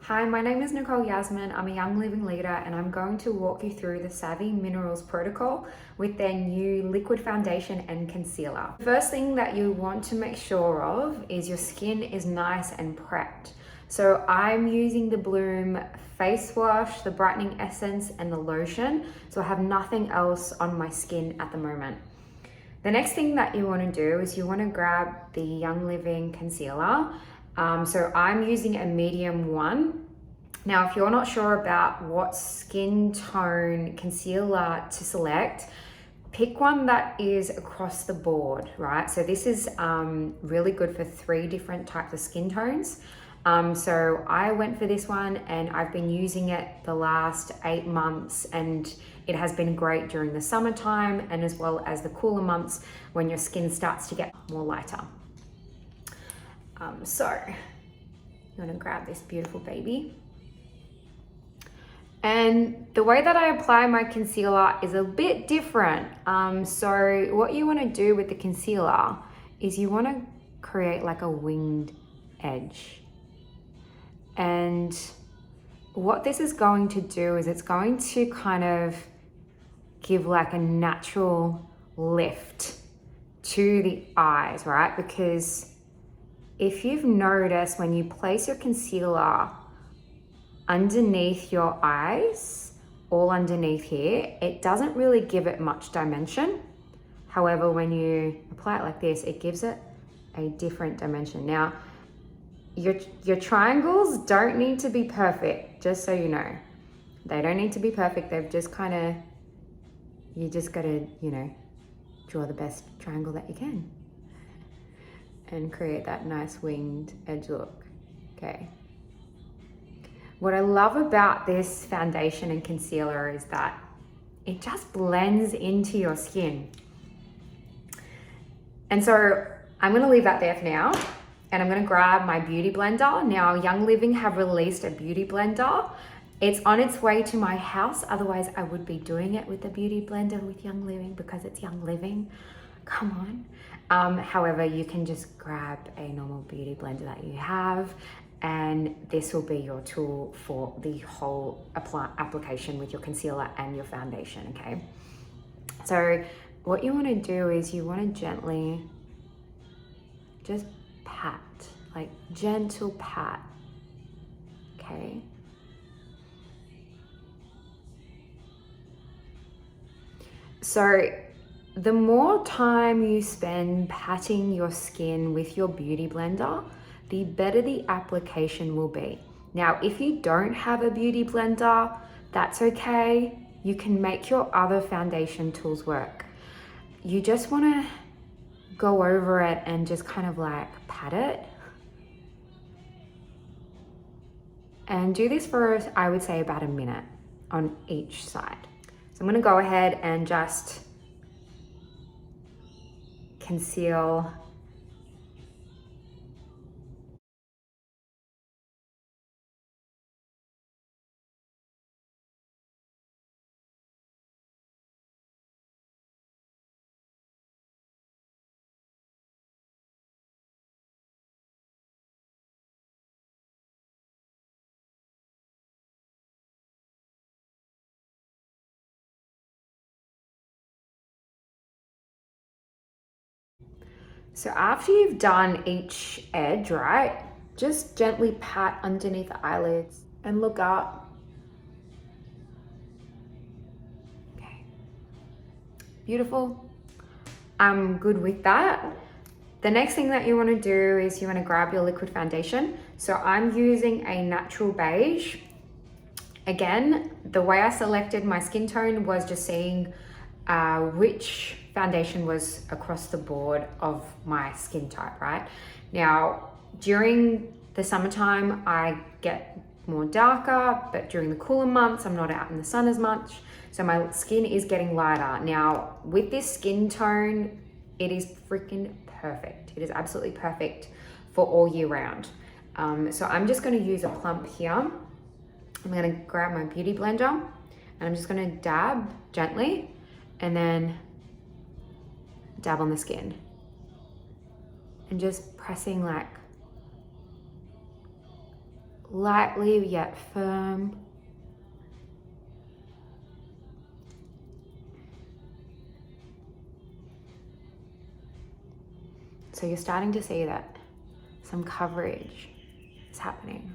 Hi, my name is Nicole Yasmin. I'm a Young Living leader and I'm going to walk you through the Savvy Minerals protocol with their new liquid foundation and concealer. The first thing that you want to make sure of is your skin is nice and prepped. So I'm using the Bloom face wash, the brightening essence and the lotion. So I have nothing else on my skin at the moment. The next thing that you want to do is you want to grab the Young Living concealer. So I'm using a medium one. Now, if you're not sure about what skin tone concealer to select, pick one that is across the board, right? So this is really good for 3 different types of skin tones. So I went for this one and I've been using it the last 8 months, and it has been great during the summertime and as well as the cooler months when your skin starts to get more lighter. So you want to grab this beautiful baby. And the way that I apply my concealer is a bit different. So what you want to do with the concealer is you want to create like a winged edge. And what this is going to do is it's going to kind of give like a natural lift to the eyes, right? Because if you've noticed, when you place your concealer underneath your eyes, all underneath here, it doesn't really give it much dimension. However, when you apply it like this, it gives it a different dimension. Now, your triangles don't need to be perfect, just so you know. They don't need to be perfect. They've just kind of, you just gotta, draw the best triangle that you can and create that nice winged edge look, okay? What I love about this foundation and concealer is that it just blends into your skin. And so I'm gonna leave that there for now, and I'm gonna grab my beauty blender. Now, Young Living have released a beauty blender. It's on its way to my house, otherwise I would be doing it with the beauty blender with Young Living because it's Young Living, come on. However, you can just grab a normal beauty blender that you have, and this will be your tool for the whole application with your concealer and your foundation, okay? So what you want to do is you want to gently just pat, like gentle pat, okay? So the more time you spend patting your skin with your beauty blender, the better the application will be. Now, if you don't have a beauty blender, that's okay. You can make your other foundation tools work. You just want to go over it and just kind of like pat it. And do this for, I would say, about a minute on each side. So I'm going to go ahead and just conceal. So after you've done each edge, right, just gently pat underneath the eyelids and look up. Okay, beautiful. I'm good with that. The next thing that you want to do is you want to grab your liquid foundation. So I'm using a natural beige. Again, the way I selected my skin tone was just seeing which foundation was across the board of my skin type, right? Now, during the summertime, I get more darker, but during the cooler months, I'm not out in the sun as much. So my skin is getting lighter. Now, with this skin tone, it is freaking perfect. It is absolutely perfect for all year round. So I'm just gonna use a plump here. I'm gonna grab my beauty blender and I'm just gonna dab gently and then dab on the skin and just pressing like lightly yet firm. So you're starting to see that some coverage is happening.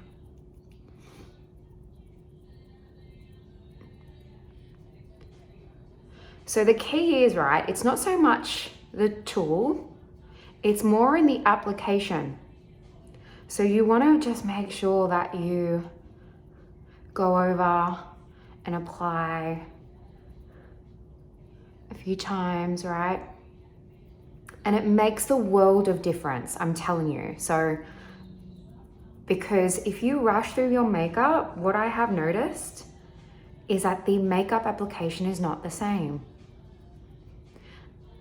So the key is, right, it's not so much the tool, it's more in the application. So you want to just make sure that you go over and apply a few times, right? And it makes the world of difference, I'm telling you. So, because if you rush through your makeup, what I have noticed is that the makeup application is not the same.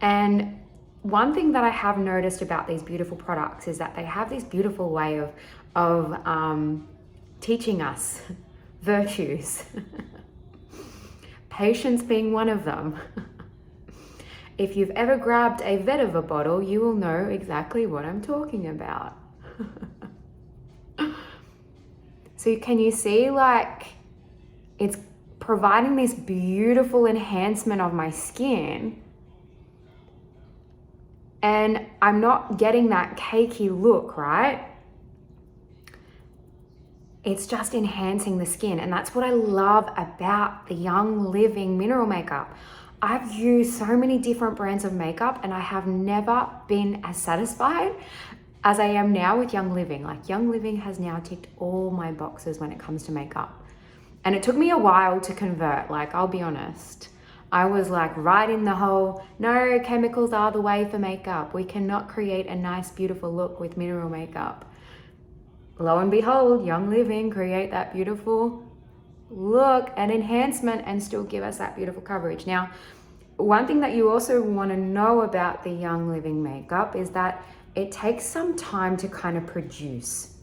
And one thing that I have noticed about these beautiful products is that they have this beautiful way of teaching us virtues. Patience being one of them. If you've ever grabbed a vetiver bottle, you will know exactly what I'm talking about. So can you see, like, it's providing this beautiful enhancement of my skin, and I'm not getting that cakey look, right? It's just enhancing the skin, and that's what I love about the Young Living mineral makeup. I've used so many different brands of makeup and I have never been as satisfied as I am now with Young Living. Like, Young Living has now ticked all my boxes when it comes to makeup. And it took me a while to convert, like, I'll be honest. I was like right in the whole, no, chemicals are the way for makeup. We cannot create a nice, beautiful look with mineral makeup. Lo and behold, Young Living create that beautiful look and enhancement and still give us that beautiful coverage. Now, one thing that you also want to know about the Young Living makeup is that it takes some time to kind of produce.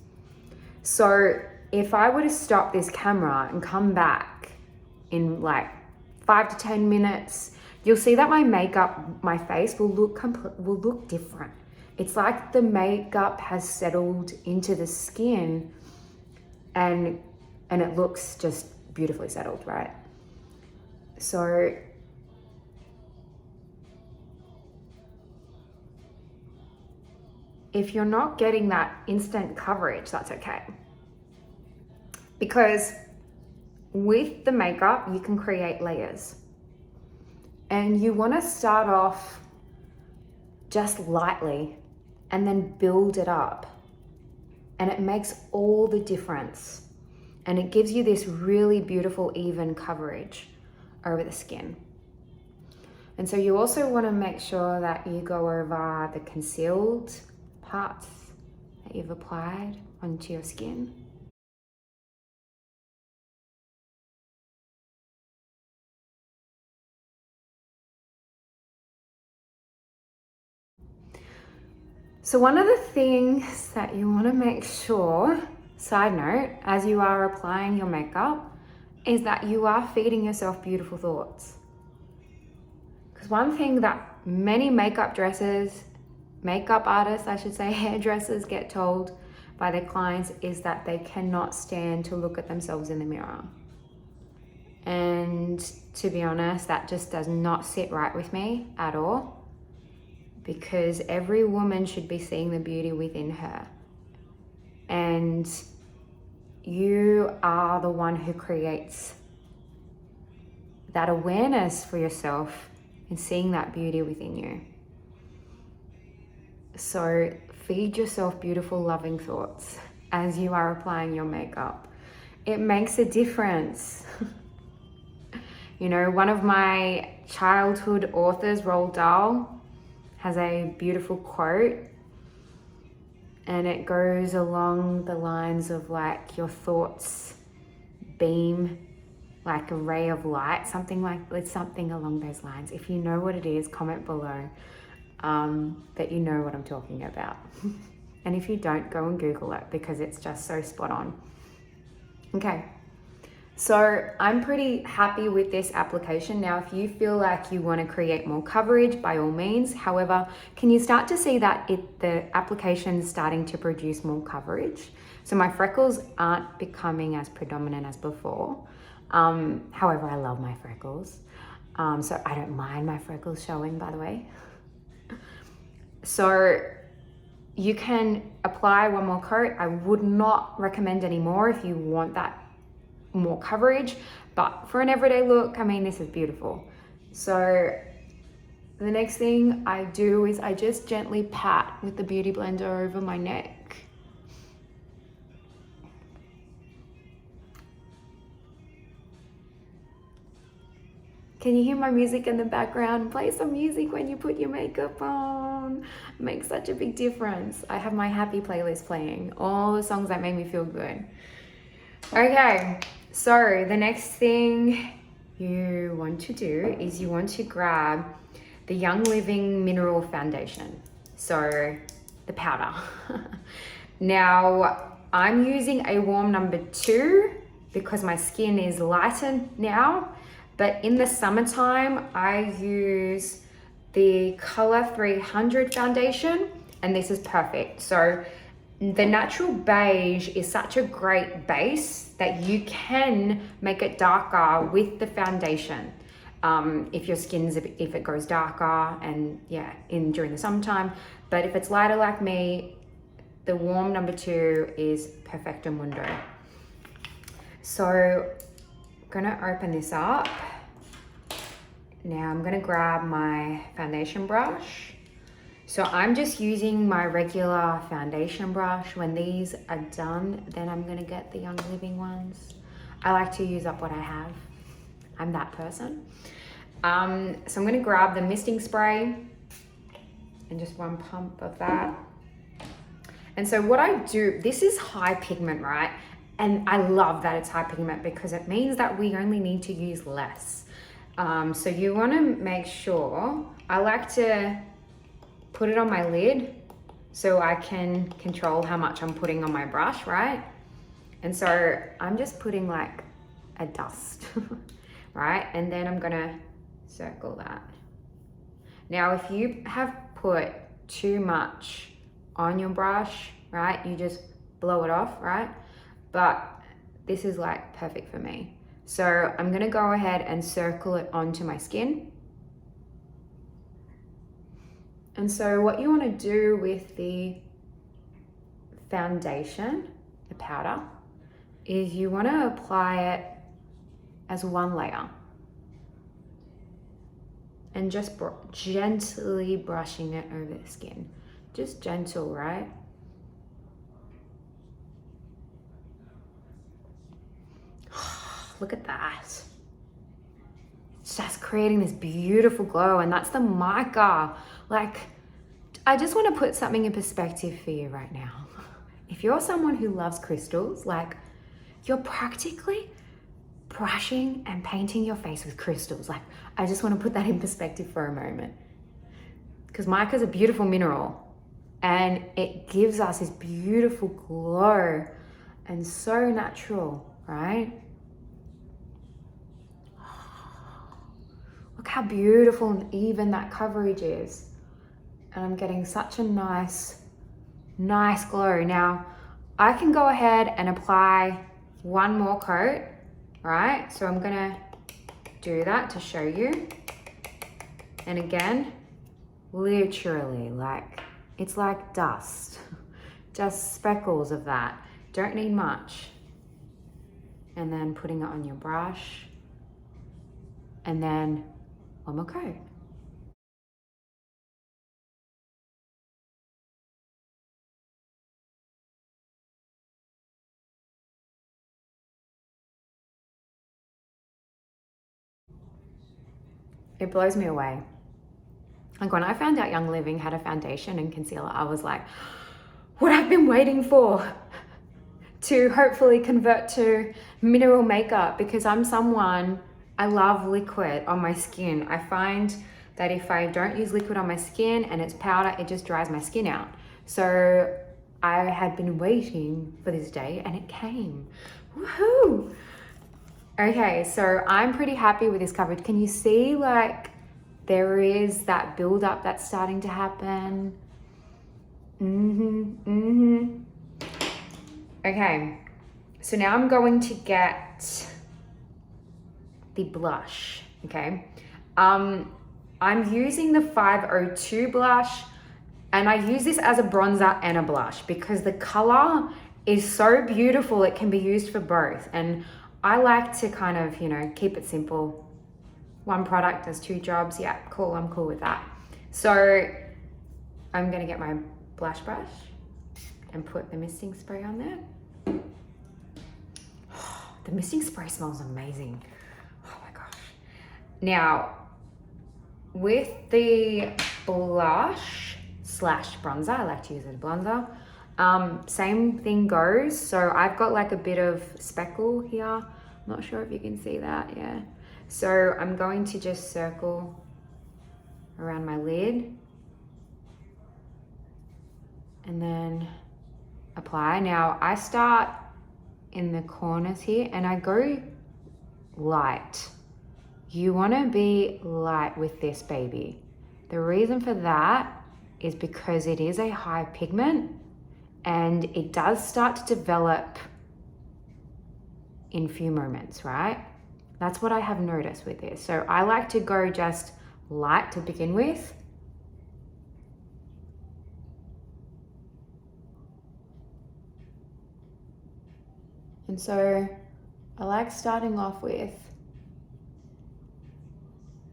So if I were to stop this camera and come back in like 5 to 10 minutes, you'll see that my makeup, my face will look different. It's like the makeup has settled into the skin and it looks just beautifully settled, right? So if you're not getting that instant coverage, that's okay. Because with the makeup, you can create layers. And you want to start off just lightly and then build it up. And it makes all the difference. And it gives you this really beautiful, even coverage over the skin. And so you also want to make sure that you go over the concealed parts that you've applied onto your skin. So one of the things that you want to make sure, side note, as you are applying your makeup, is that you are feeding yourself beautiful thoughts. Because one thing that many makeup artists, I should say, hairdressers get told by their clients is that they cannot stand to look at themselves in the mirror. And to be honest, that just does not sit right with me at all. Because every woman should be seeing the beauty within her. And you are the one who creates that awareness for yourself and seeing that beauty within you. So feed yourself beautiful, loving thoughts as you are applying your makeup. It makes a difference. You know, one of my childhood authors, Roald Dahl, has a beautiful quote, and it goes along the lines of like, your thoughts beam like a ray of light, something along those lines. If you know what it is, comment below that you know what I'm talking about. And if you don't, go and Google it because it's just so spot on. Okay. So I'm pretty happy with this application. Now, if you feel like you want to create more coverage, by all means. However, can you start to see that the application is starting to produce more coverage? So my freckles aren't becoming as predominant as before. However, I love my freckles. So I don't mind my freckles showing, by the way. So you can apply one more coat. I would not recommend any more if you want that more coverage, but for an everyday look, I mean, this is beautiful. So the next thing I do is I just gently pat with the Beauty Blender over my neck. Can you hear my music in the background? Play some music when you put your makeup on. It makes such a big difference. I have my happy playlist playing, all the songs that make me feel good. Okay, so the next thing you want to do is you want to grab the Young Living Mineral Foundation. So the powder. Now, I'm using a warm number 2 because my skin is lighter now. But in the summertime, I use the Color 300 foundation, and this is perfect. So the natural beige is such a great base that you can make it darker with the foundation. If your skin's, if it goes darker and yeah, during the summertime. But if it's lighter like me, the warm number 2 is Perfecto Mundo. So I'm gonna open this up. Now I'm gonna grab my foundation brush. So I'm just using my regular foundation brush. When these are done, then I'm gonna get the Young Living ones. I like to use up what I have. I'm that person. So I'm gonna grab the misting spray and just one pump of that. And so what I do, this is high pigment, right? And I love that it's high pigment because it means that we only need to use less. So you want to make sure, I like to put it on my lid so I can control how much I'm putting on my brush, right? And so I'm just putting like a dust, right? And then I'm gonna circle that. Now, if you have put too much on your brush, right, you just blow it off, right? But this is like perfect for me. So I'm gonna go ahead and circle it onto my skin. And so what you wanna do with the foundation, the powder, is you wanna apply it as one layer. And just gently brushing it over the skin. Just gentle, right? Look at that. It's just creating this beautiful glow, and that's the mica. Like, I just want to put something in perspective for you right now. If you're someone who loves crystals, like, you're practically brushing and painting your face with crystals. Like, I just want to put that in perspective for a moment. Because mica is a beautiful mineral, and it gives us this beautiful glow and so natural, right? Look how beautiful and even that coverage is. And I'm getting such a nice glow. Now, I can go ahead and apply one more coat, right? So I'm gonna do that to show you. And again, literally, like, it's like dust. Just speckles of that. Don't need much. And then putting it on your brush. And then one more coat. It blows me away. Like, when I found out Young Living had a foundation and concealer, I was like, what I've been waiting for to hopefully convert to mineral makeup, because I'm someone, I love liquid on my skin. I find that if I don't use liquid on my skin and it's powder, it just dries my skin out. So I had been waiting for this day and it came. Woohoo! Okay, so I'm pretty happy with this coverage. Can you see, like, there is that buildup that's starting to happen? Okay, so now I'm going to get the blush, okay? I'm using the 502 blush, and I use this as a bronzer and a blush because the color is so beautiful. It can be used for both. And I like to kind of, you know, keep it simple. One product does two jobs. Yeah, cool, I'm cool with that. So I'm gonna get my blush brush and put the misting spray on there. The misting spray smells amazing. Oh my gosh. Now, with the blush slash bronzer, I like to use it as a bronzer. Same thing goes. So I've got like a bit of speckle here. I'm not sure if you can see that, yeah. So I'm going to just circle around my lid and then apply. Now I start in the corners here and I go light. You want to be light with this baby. The reason for that is because it is a high pigment and it does start to develop in few moments, right? That's what I have noticed with this. So I like to go just light to begin with. And so I like starting off with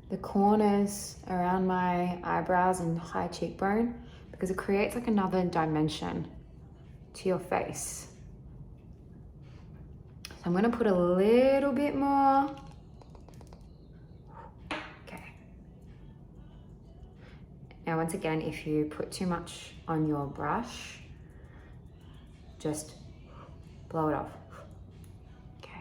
the corners around my eyebrows and high cheekbone because it creates like another dimension to your face. So I'm gonna put a little bit more. Okay. Now, once again, if you put too much on your brush, just blow it off. Okay.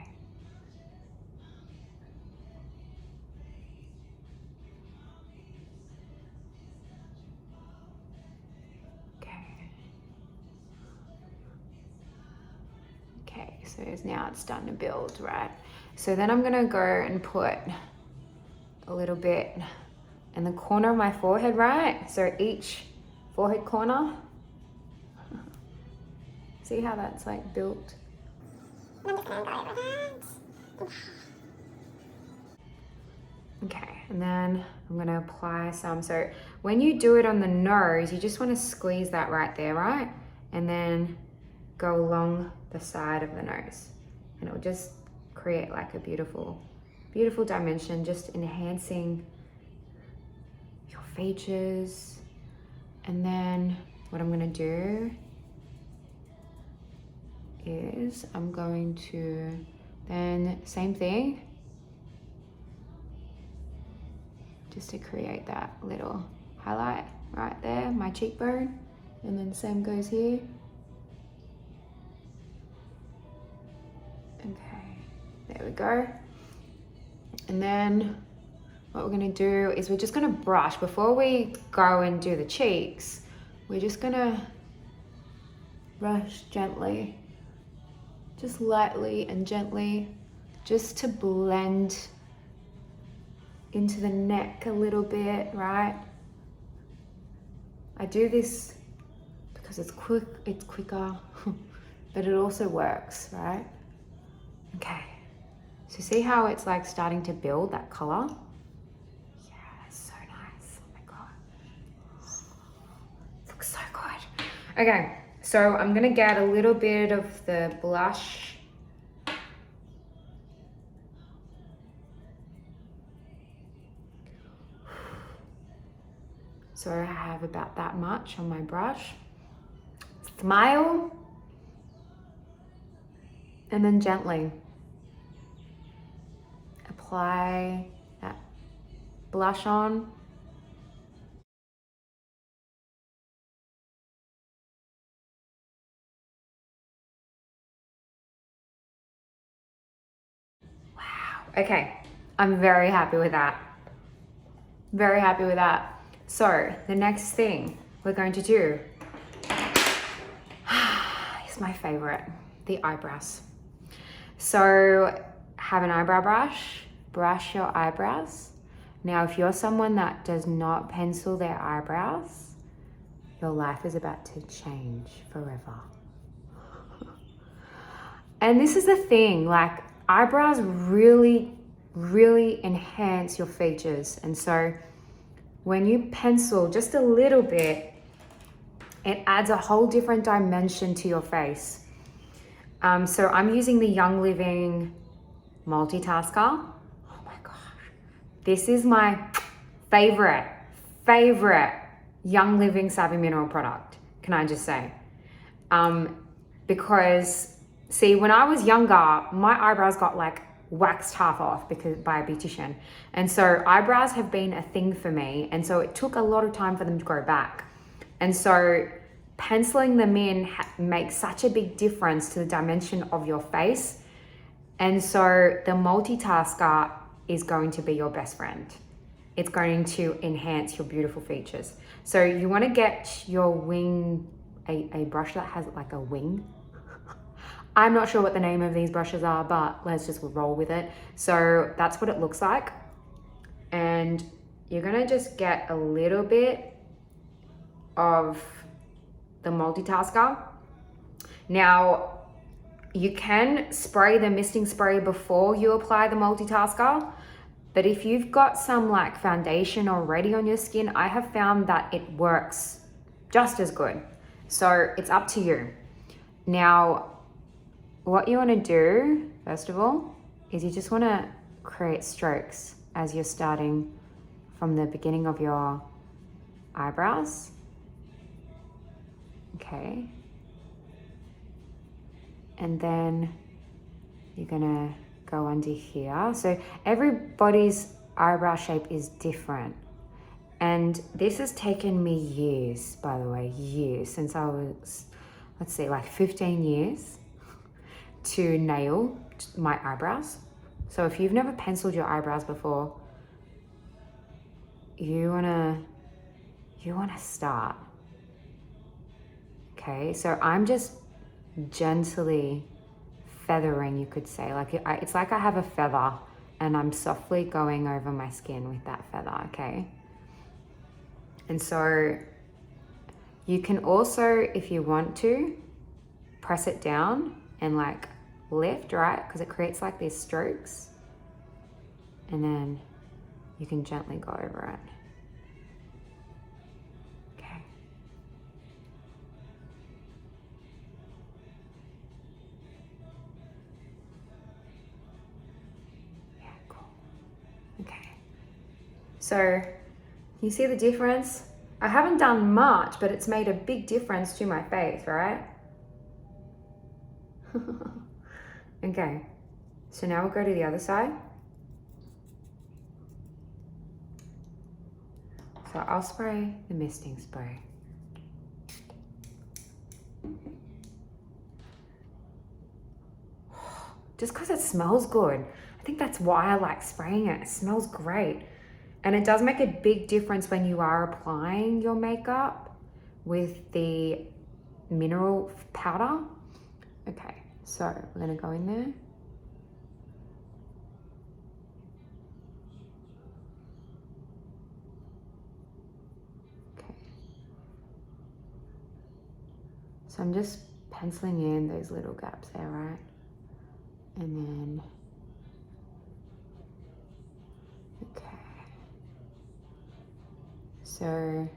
Okay, so now it's starting to build, right? So then I'm gonna go and put a little bit in the corner of my forehead, right? So each forehead corner. See how that's like built? I'm just gonna go over that. Okay, and then I'm gonna apply some. So when you do it on the nose, you just wanna squeeze that right there, right? And then go along the side of the nose. And it'll just create like a beautiful, beautiful dimension, just enhancing your features. And then what I'm gonna do is I'm going to then, same thing, just to create that little highlight right there, my cheekbone. And then same goes here. Okay, there we go. And then what we're gonna do is we're just gonna brush. Before we go and do the cheeks, we're just gonna brush gently, just lightly and gently, just to blend into the neck a little bit, right? I do this because it's quicker, but it also works, right? Okay, so see how it's like starting to build that color? Yeah, that's so nice, oh my God. It looks so good. Okay, so I'm gonna get a little bit of the blush. So I have about that much on my brush. Smile. And then gently apply that blush on. Wow, okay, I'm very happy with that. Very happy with that. So the next thing we're going to do is my favorite, the eyebrows. So have an eyebrow brush, brush your eyebrows. Now, if you're someone that does not pencil their eyebrows, your life is about to change forever. And this is the thing, like eyebrows really, really enhance your features. And so when you pencil just a little bit, it adds a whole different dimension to your face. So I'm using the Young Living Multitasker. Oh my gosh. This is my favorite Young Living Savvy Mineral product, can I just say? Because see, when I was younger, my eyebrows got like waxed half off by a beautician. And so eyebrows have been a thing for me. And so it took a lot of time for them to grow back. And so penciling them in makes such a big difference to the dimension of your face. And so the multitasker is going to be your best friend. It's going to enhance your beautiful features. So you want to get your wing, a brush that has like a wing. I'm not sure what the name of these brushes are, but let's just roll with it. So that's what it looks like. And you're gonna just get a little bit of the multitasker. Now, you can spray the misting spray before you apply the multitasker, but if you've got some like foundation already on your skin, I have found that it works just as good. So it's up to you. Now, what you want to do, first of all, is you just want to create strokes as you're starting from the beginning of your eyebrows. Okay. And then you're gonna go under here. So everybody's eyebrow shape is different. And this has taken me years, by the way, years, since I was, let's see, like 15 years to nail my eyebrows. So if you've never penciled your eyebrows before, you wanna start. Okay, so I'm just gently feathering, you could say. Like it's like I have a feather and I'm softly going over my skin with that feather, okay? And so you can also, if you want to, press it down and like lift, right? Because it creates like these strokes. And then you can gently go over it. Okay. Yeah, cool. Okay. So you see the difference? I haven't done much, but it's made a big difference to my face, right? Okay, so now we'll go to the other side. So I'll spray the misting spray. Just because it smells good. I think that's why I like spraying it. It smells great. And it does make a big difference when you are applying your makeup with the mineral powder. Okay, so we're gonna go in there. Okay. So I'm just penciling in those little gaps there, right? And then, okay. So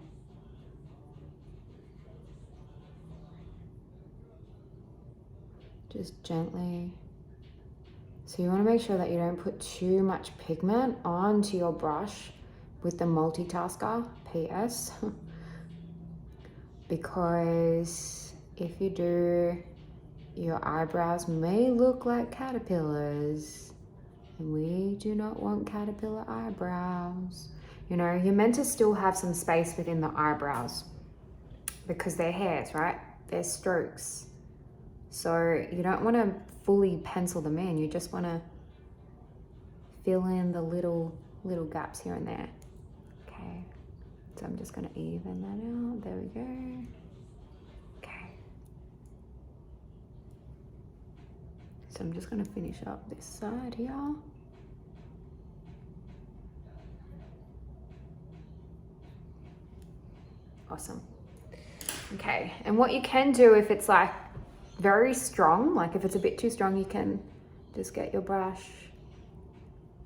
just gently. So you want to make sure that you don't put too much pigment onto your brush with the multitasker, PS. Because if you do, your eyebrows may look like caterpillars, and we do not want caterpillar eyebrows. You know, you're meant to still have some space within the eyebrows because they're hairs, right? They're strokes. So you don't want to fully pencil them in. You just want to fill in the little gaps here and there. Okay, so I'm just going to even that out. There we go. Okay. So I'm just going to finish up this side here. Awesome. Okay, and what you can do if it's like very strong. Like if it's a bit too strong, you can just get your brush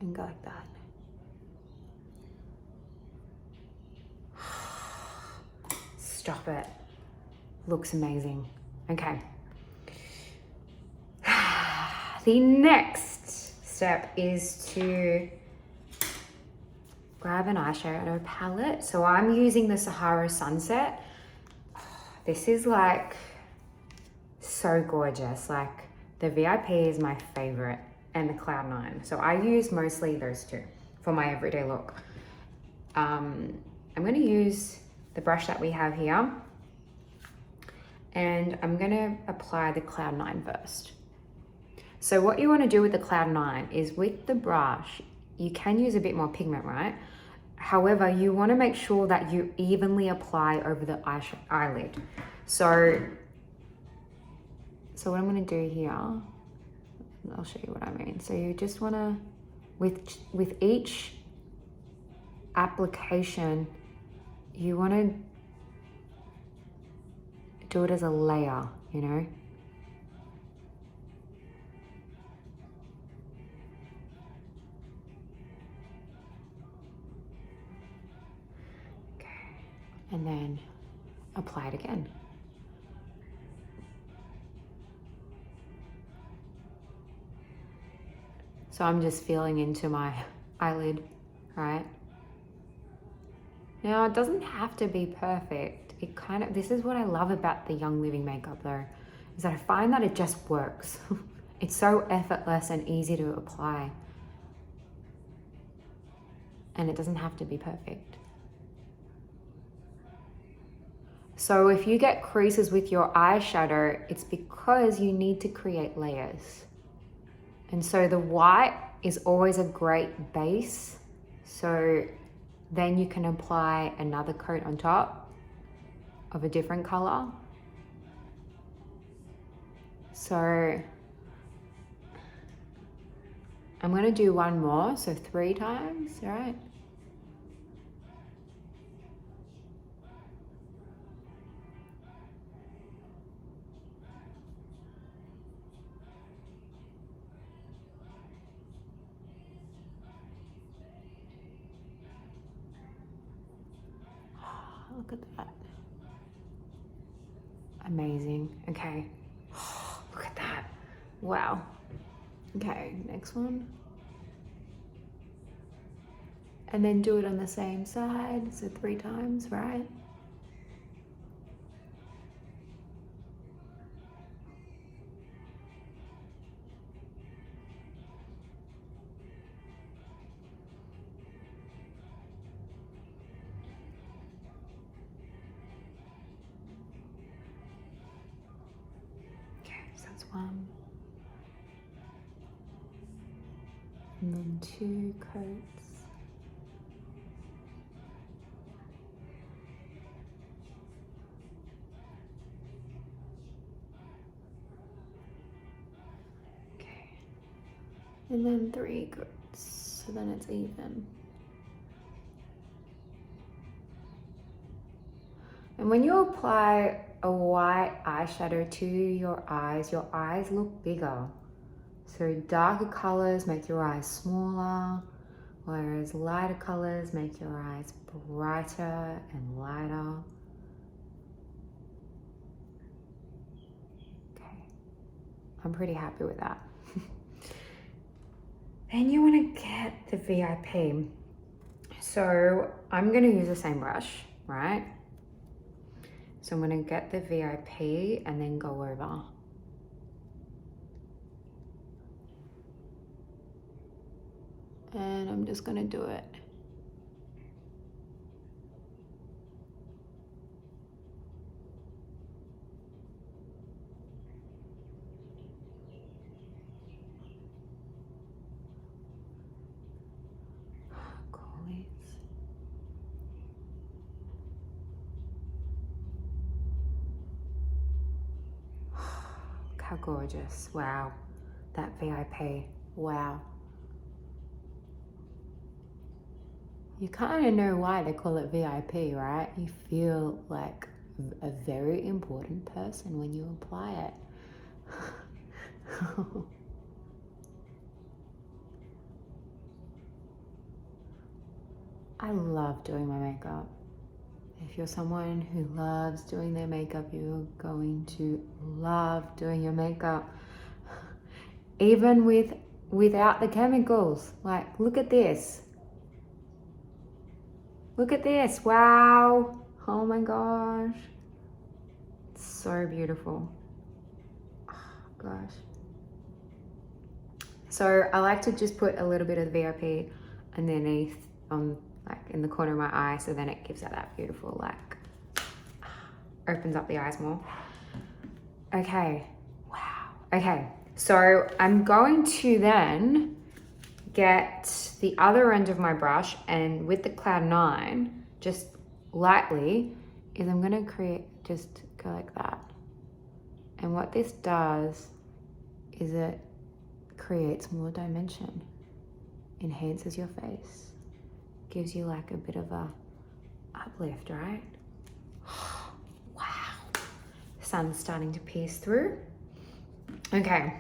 and go like that. Stop it. Looks amazing. Okay. The next step is to grab an eyeshadow palette. So I'm using the Sahara Sunset. This is like so gorgeous. Like the VIP is my favorite and the Cloud 9. So I use mostly those two for my everyday look. I'm gonna use the brush that we have here and I'm gonna apply the Cloud 9 first. So what you wanna do with the Cloud 9 is with the brush, you can use a bit more pigment, right? However, you wanna make sure that you evenly apply over the eyelid. So what I'm gonna do here, I'll show you what I mean. So you just wanna, with each application, you wanna do it as a layer, you know? Okay, and then apply it again. So I'm just feeling into my eyelid, right? Now it doesn't have to be perfect. It kind of, this is what I love about the Young Living makeup though, is that I find that it just works. It's so effortless and easy to apply. And it doesn't have to be perfect. So if you get creases with your eyeshadow, it's because you need to create layers. And so the white is always a great base. So then you can apply another coat on top of a different color. So I'm gonna do one more, so 3 times, right? Look at that. Amazing. Okay. Look at that. Wow. Okay, next one. And then do it on the same side, so 3 times, right? That's 1. And then 2 coats. Okay. And then 3 coats, so then it's even. And when you apply a white eyeshadow to your eyes look bigger. So darker colors make your eyes smaller, whereas lighter colors make your eyes brighter and lighter. Okay, I'm pretty happy with that. Then you want to get the VIP. So I'm going to use the same brush, right? So I'm gonna get the VIP and then go over. And I'm just gonna do it. How gorgeous. Wow. That VIP. Wow. You kind of know why they call it VIP, right? You feel like a very important person when you apply it. I love doing my makeup. If you're someone who loves doing their makeup, you're going to love doing your makeup. Even without the chemicals. Like, look at this. Look at this. Wow. Oh my gosh. It's so beautiful. Oh, gosh. So I like to just put a little bit of the VIP underneath like in the corner of my eye, so then it gives out that beautiful, like, opens up the eyes more. Okay, wow. Okay, so I'm going to then get the other end of my brush, and with the Cloud 9, just lightly, is I'm gonna just go like that. And what this does is it creates more dimension, enhances your face, gives you like a bit of a uplift, right? Wow. The sun's starting to pierce through. Okay.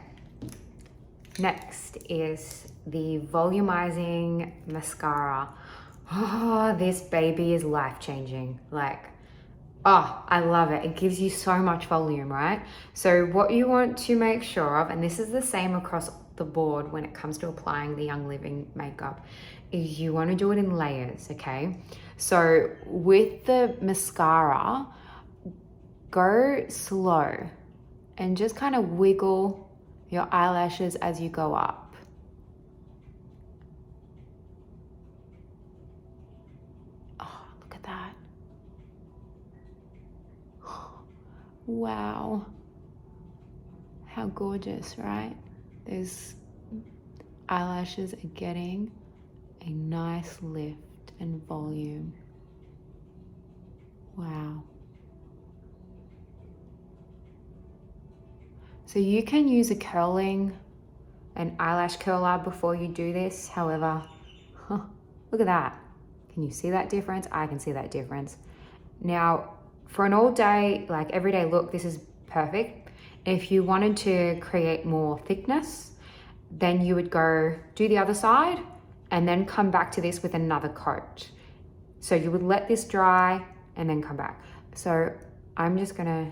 Next is the Volumizing Mascara. Oh, this baby is life-changing. Like, oh, I love it. It gives you so much volume, right? So what you want to make sure of, and this is the same across the board when it comes to applying the Young Living makeup, is you want to do it in layers, okay? So with the mascara, go slow and just kind of wiggle your eyelashes as you go up. Oh, look at that. Wow. How gorgeous, right? Those eyelashes are getting a nice lift and volume. Wow. So you can use an eyelash curler before you do this. However, look at that. Can you see that difference? I can see that difference. Now, for an all day, like everyday look, this is perfect. If you wanted to create more thickness, then you would go do the other side and then come back to this with another coat. So you would let this dry and then come back. So I'm just gonna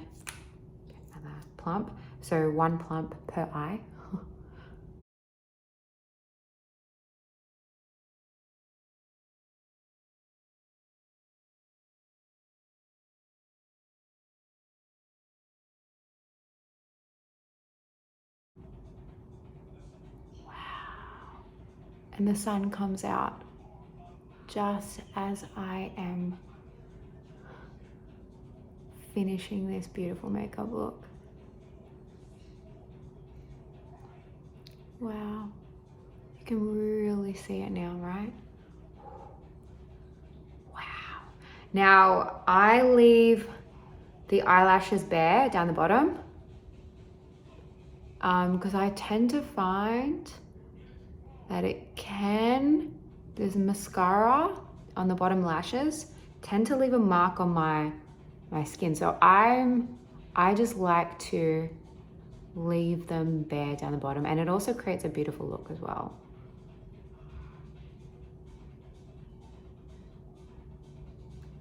get another plump. So 1 plump per eye. Wow. And the sun comes out just as I am finishing this beautiful makeup look. Wow. You can really see it now, right? Wow. Now I leave the eyelashes bare down the bottom because I tend to find that there's mascara on the bottom lashes, tend to leave a mark on my skin. So I just like to leave them bare down the bottom, and it also creates a beautiful look as well.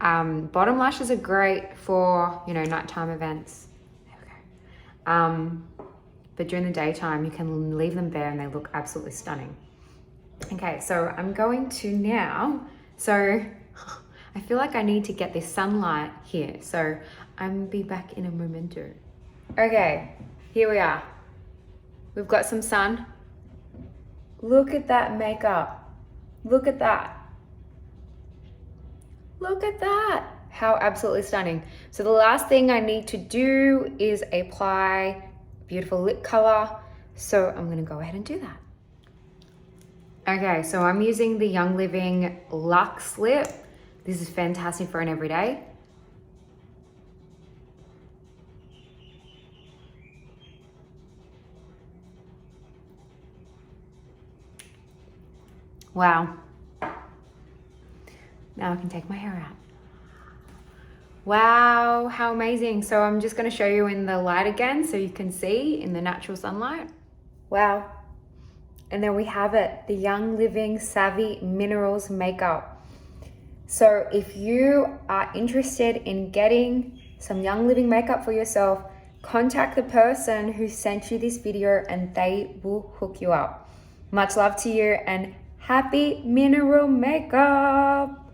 Bottom lashes are great for, nighttime events. But during the daytime, you can leave them bare and they look absolutely stunning. Okay, so I'm going to now, so I feel like I need to get this sunlight here. So I'm be back in a momento. Okay, here we are. We've got some sun. Look at that makeup. Look at that. Look at that. How absolutely stunning. So the last thing I need to do is apply beautiful lip color. So I'm gonna go ahead and do that. Okay, so I'm using the Young Living Luxe Lip. This is fantastic for an everyday. Wow. Now I can take my hair out. Wow, how amazing. So I'm just gonna show you in the light again so you can see in the natural sunlight. Wow. And then we have it, the Young Living Savvy Minerals Makeup. So if you are interested in getting some Young Living makeup for yourself, contact the person who sent you this video and they will hook you up. Much love to you and happy mineral makeup.